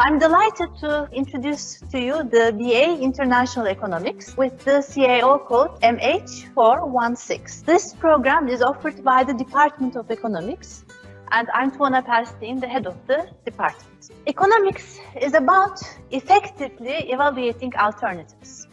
I'm delighted to introduce to you the BA International Economics with the CAO code MH416. This program is offered by the Department of Economics, and I'm Tuana Perstein, the head of the department. Economics is about effectively evaluating alternatives.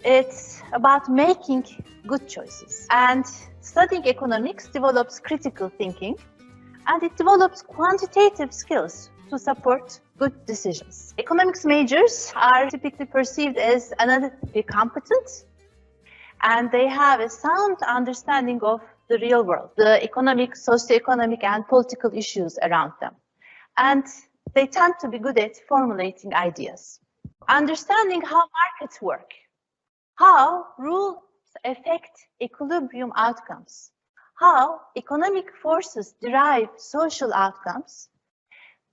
It's about making good choices. And studying economics develops critical thinking, and it develops quantitative skills to support good decisions. Economics majors are typically perceived as analytically competent, and they have a sound understanding of the real world, the economic, socioeconomic, and political issues around them. And they tend to be good at formulating ideas. Understanding how markets work, how rules affect equilibrium outcomes, how economic forces derive social outcomes,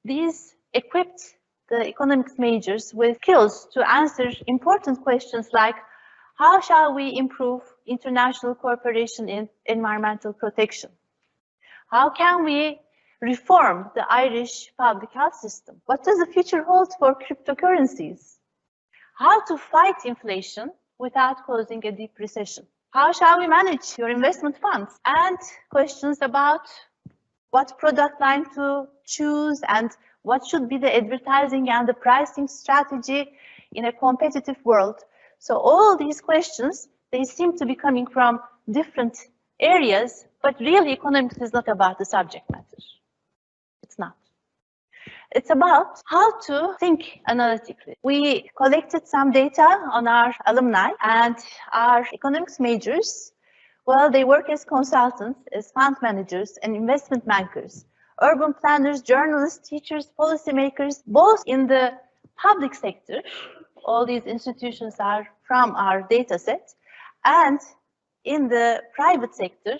these equipped the economics majors with skills to answer important questions like, how shall we improve international cooperation in environmental protection? How can we reform the Irish public health system? What does the future hold for cryptocurrencies? How to fight inflation without causing a deep recession? How shall we manage your investment funds? And questions about what product line to choose and what should be the advertising and the pricing strategy in a competitive world. So all these questions, they seem to be coming from different areas, but really economics is not about the subject matter. It's not. It's about how to think analytically. We collected some data on our alumni and our economics majors. Well, they work as consultants, as fund managers and investment bankers, urban planners, journalists, teachers, policymakers, both in the public sector. All these institutions are from our data set, and in the private sector,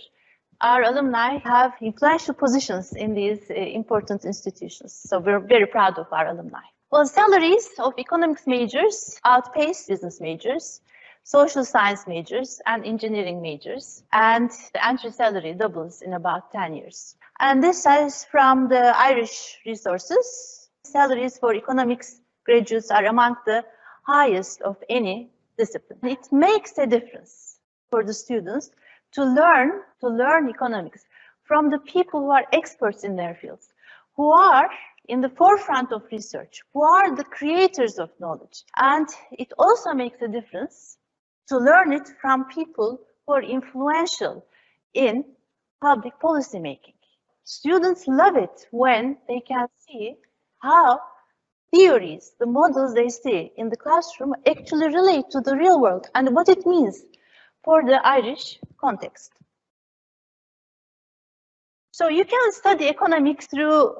our alumni have influential positions in these important institutions. So we're very proud of our alumni. Well, salaries of economics majors outpace business majors, social science majors, and engineering majors, and the entry salary doubles in about 10 years. And this is from the Irish resources. Salaries for economics graduates are among the highest of any discipline. It makes a difference for the students to learn economics from the people who are experts in their fields, who are in the forefront of research, who are the creators of knowledge. And it also makes a difference to learn it from people who are influential in public policy making. Students love it when they can see how theories, the models they see in the classroom actually relate to the real world and what it means for the Irish context. So you can study economics through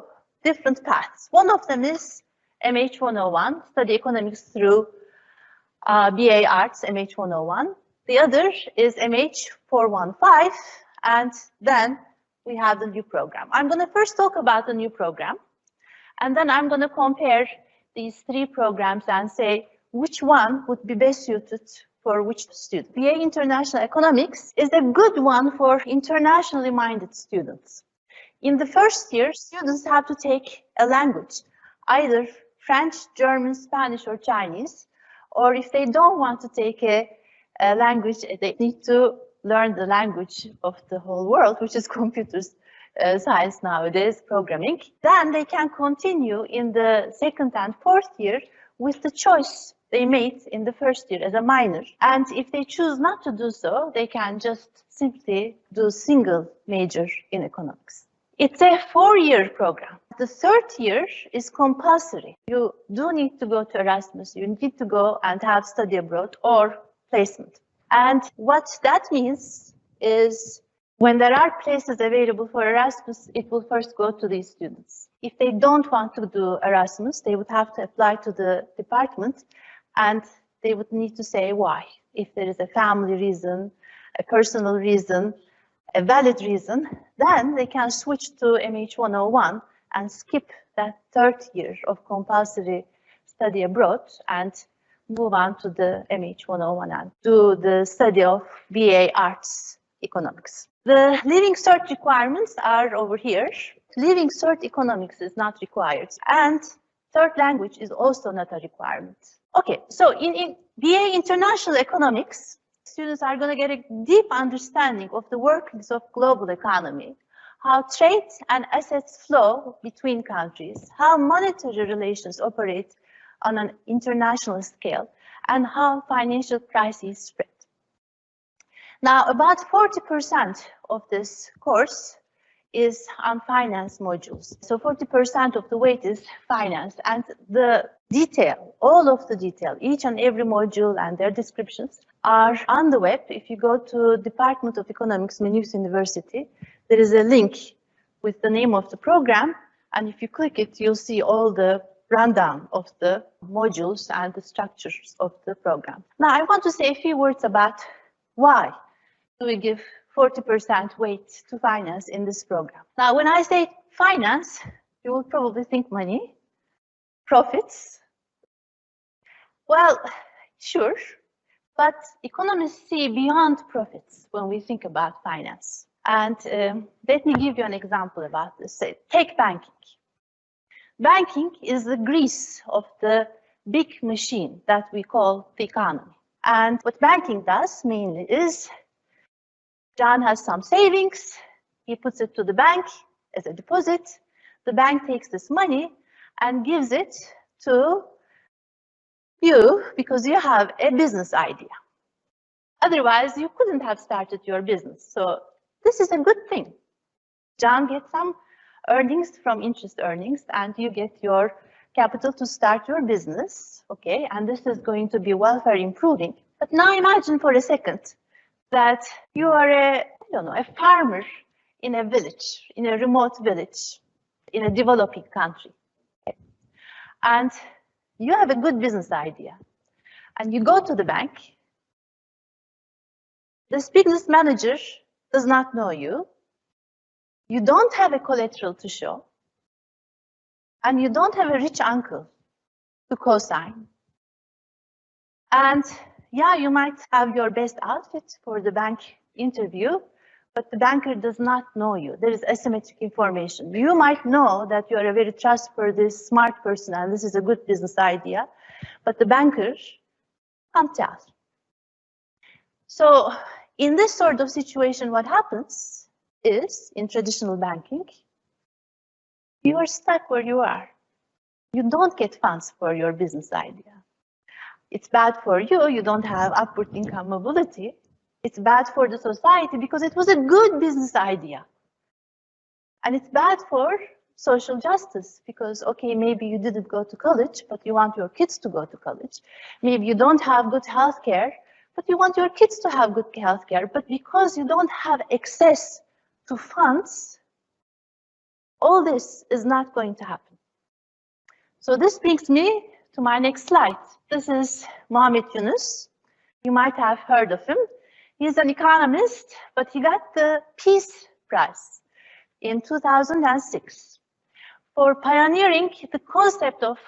different paths. One of them is MH101, study economics through BA Arts, MH101. The other is MH415, and then we have the new program. I'm going to first talk about the new program, and then I'm going to compare these three programs and say which one would be best suited for which student. BA International Economics is a good one for internationally minded students. In the first year, students have to take a language, either French, German, Spanish, or Chinese, or if they don't want to take a language, they need to learn the language of the whole world, which is computer science nowadays, programming. Then they can continue in the second and fourth year with the choice they made in the first year as a minor. And if they choose not to do so, they can just simply do single major in economics. It's a 4-year program. The third year is compulsory. You do need to go to Erasmus. You need to go and have study abroad or placement. And what that means is when there are places available for Erasmus, it will first go to these students. If they don't want to do Erasmus, they would have to apply to the department, and they would need to say why. If there is a family reason, a personal reason, a valid reason, then they can switch to MH101 and skip that third year of compulsory study abroad and move on to the MH101 and do the study of BA Arts Economics. The Leaving Cert requirements are over here. Leaving Cert Economics is not required, and Third language is also not a requirement. Okay, so in BA International Economics, students are going to get a deep understanding of the workings of global economy, how trade and assets flow between countries, how monetary relations operate on an international scale, and how financial crises spread. Now, about 40% of this course is on finance modules. So 40% of the weight is finance, and the detail, all of the detail, each and every module and their descriptions are on the web. If you go to Department of Economics, Maynooth University, there is a link with the name of the program, and if you click it, you'll see all the rundown of the modules and the structures of the program. Now, I want to say a few words about why do we give 40% weight to finance in this program. Now, when I say finance, you will probably think money, profits. Well, sure, but economists see beyond profits when we think about finance. And let me give you an example about this. Say, take banking. Banking is the grease of the big machine that we call the economy. And what banking does mainly is John has some savings, he puts it to the bank as a deposit. The bank takes this money and gives it to you because you have a business idea. Otherwise, you couldn't have started your business. So this is a good thing. John gets some earnings from interest earnings, and you get your capital to start your business, okay? And this is going to be welfare improving. But now imagine for a second that you are a farmer in a village, in a remote village, in a developing country. Okay? And you have a good business idea. And you go to the bank. This business manager does not know you. You don't have a collateral to show. And you don't have a rich uncle to co-sign. And yeah, you might have your best outfit for the bank interview, but the banker does not know you. There is asymmetric information. You might know that you are a very trustworthy, smart person, and this is a good business idea, but the banker can't tell. So in this sort of situation, what happens is, in traditional banking, you are stuck where you are. You don't get funds for your business idea. It's bad for you, you don't have upward income mobility. It's bad for the society because it was a good business idea. And it's bad for social justice because, okay, maybe you didn't go to college, but you want your kids to go to college. Maybe you don't have good health care, but you want your kids to have good health care. But because you don't have access to funds, all this is not going to happen. So this brings me to my next slide. This is Mohamed Yunus. You might have heard of him. He's an economist, but he got the Peace Prize in 2006 for pioneering the concept of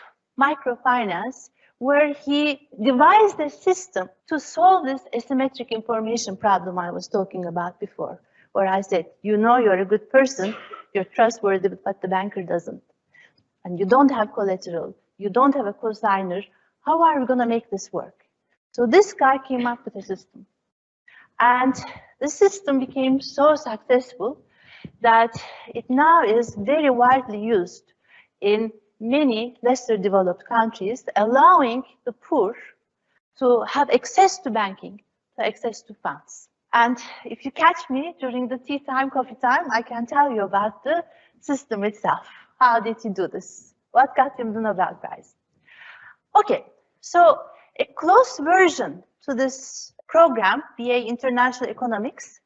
microfinance, where he devised a system to solve this asymmetric information problem I was talking about before, where I said, you know you're a good person, you're trustworthy, but the banker doesn't. And you don't have collateral, you don't have a cosigner. How are we going to make this work? So this guy came up with a system. And the system became so successful that it now is very widely used in many lesser developed countries, allowing the poor to have access to banking, to access to funds. And if you catch me during the tea time, coffee time, I can tell you about the system itself. How did he do this? What got him the Nobel Prize? Okay, so a close version to this program, BA International Economics,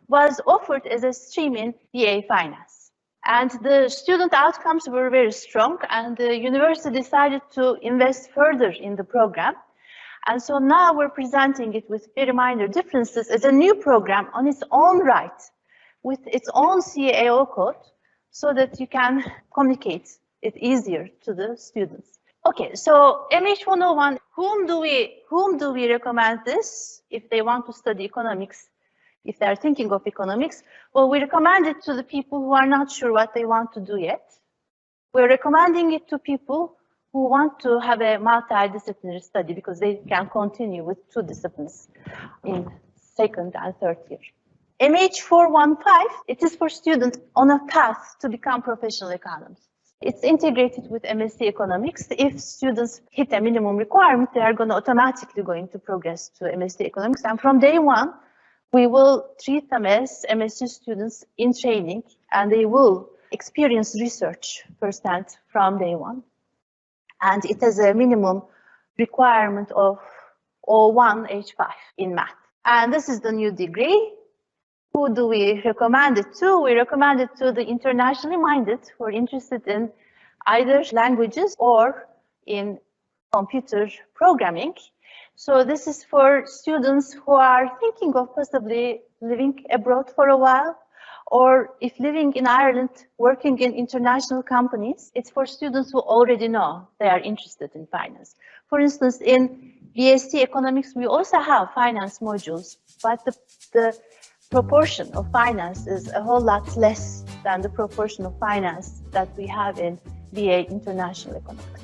was offered as a stream in BA Finance. And the student outcomes were very strong, and the university decided to invest further in the program. And so now we're presenting it with very minor differences as a new program on its own right, with its own CAO code, so that you can communicate it easier to the students. Okay, so MH101, whom do we recommend this if they want to study economics, if they're thinking of economics? Well, we recommend it to the people who are not sure what they want to do yet. We're recommending it to people who want to have a multidisciplinary study because they can continue with 2 disciplines in second and third year. MH415, it is for students on a path to become professional economists. It's integrated with MSc Economics. If students hit a minimum requirement, they are automatically going to progress to MSc Economics. And from day one, we will treat them as MSc students in training, and they will experience research firsthand from day one. And it has a minimum requirement of 01 H5 in math. And this is the new degree. Who do we recommend it to? We recommend it to the internationally minded who are interested in either languages or in computer programming. So this is for students who are thinking of possibly living abroad for a while, or if living in Ireland, working in international companies. It's for students who already know they are interested in finance. For instance, in BSc Economics, we also have finance modules, but the proportion of finance is a whole lot less than the proportion of finance that we have in BA International Economics.